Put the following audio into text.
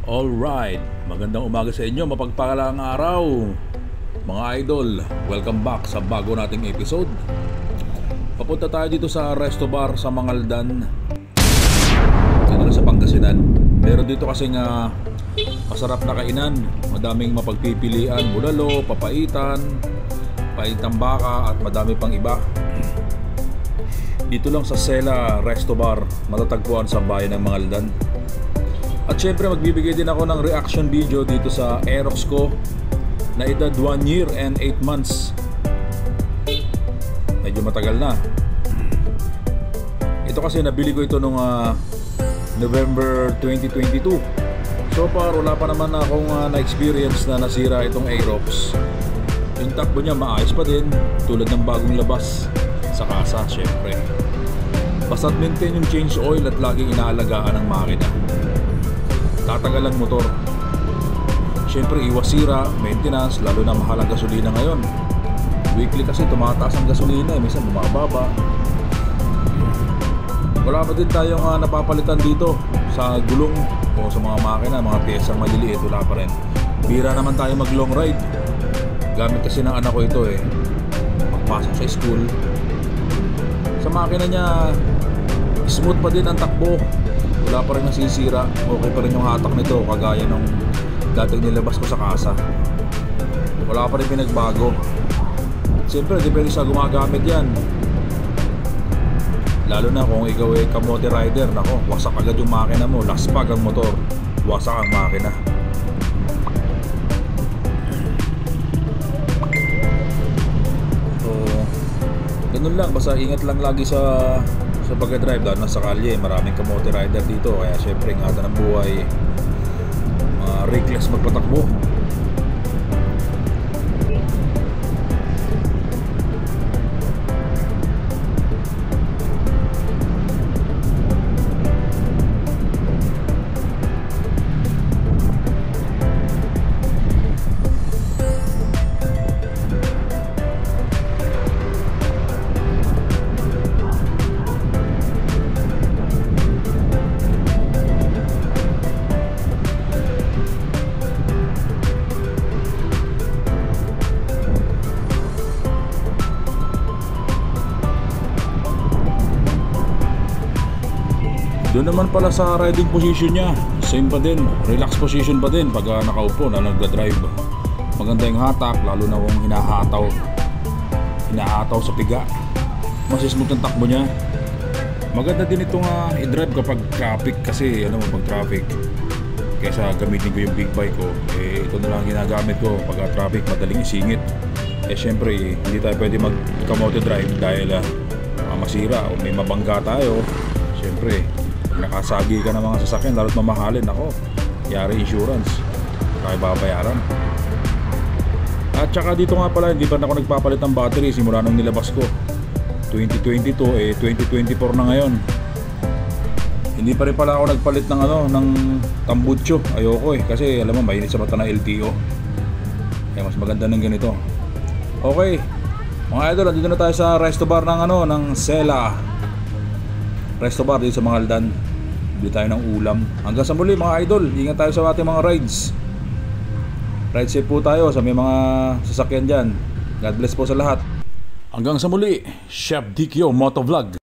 Alright, magandang umaga sa inyo, mapagpalang araw mga idol. Welcome back sa bago nating episode. Papunta tayo dito sa Resto Bar sa Mangaldan, dito sa Pangasinan. Meron dito kasing masarap na kainan, madaming mapagpipilian, bulalo, papaitan, paitang baka at madami pang iba. Dito lang sa Sela Resto Bar, matatagpuan sa bayan ng Mangaldan. At syempre magbibigay din ako ng reaction video dito sa Aerox ko na edad 1 year and 8 months. Medyo matagal na. Ito kasi nabili ko ito nung November 2022. So far wala pa naman akong na-experience na nasira itong Aerox. Yung takbo niya maayos pa din, tulad ng bagong labas sa kasa syempre. Basta't maintain yung change oil at laging inaalagaan ng makina. Tatagal ang motor. Siyempre iwas sira, maintenance, lalo na mahal ang gasolina ngayon. Weekly kasi tumataas ang gasolina, minsan bumababa. Wala pa din tayong napapalitan dito sa gulong o sa mga makina, mga piyesang maliliit, wala pa rin. Bira naman tayo mag long ride. Gamit kasi ng anak ko ito magpasok sa school. Sa makina niya smooth pa din ang takbo, wala pa rin nasisira, okay pa rin yung hatak nito kagaya nung dating nilabas ko sa kasa. Wala pa rin pinagbago. Siyempre depende sa gumagamit yan, lalo na kung ikaw ay kamote rider. Nako, wasak agad yung makina mo, laspag ang motor, wasak ang makina. So ganun lang, basta ingat lang lagi sa pagka-drive, dahil nasa kalye maraming kamote rider dito, kaya syempre ingatan ng buhay, reckless magpatakbo. Doon naman pala sa riding position niya, same pa din, relax position pa din pag nakaupo na nagda-drive. Maganda yung hatak, lalo na kung hinahataw sa piga. Mas smooth ang takbo niya. Maganda din itong i-drive kapag traffic, kasi pag traffic, kaysa gamitin ko yung big bike ko, ito na lang ginagamit ko pag traffic, madaling isingit. Syempre hindi tayo pwede mag-kamote drive dahil masira o may mabangga tayo. Syempre nakasagi ka ng mga sasakyan, lalo't mamahalin, ako yari insurance, kaya babayaran. At saka dito nga pala, hindi pa na ako nagpapalit ng battery simula nung nilabas ko 2022, 2024 na ngayon. Hindi pa rin pala ako nagpalit ng ng tambucho. Ayoko kasi alam mo mainit sa mata ng LTO, kaya mas maganda ng ganito. Okay mga idol, dito na tayo sa Resto Bar ng Sela Resto Bar dito sa Mangaldan. Bili tayo ng ulam. Hanggang sa muli mga idol, ingat tayo sa ating mga rides. Ride safe po tayo sa may mga sasakyan dyan. God bless po sa lahat. Hanggang sa muli, Chef Dikyo Motovlog.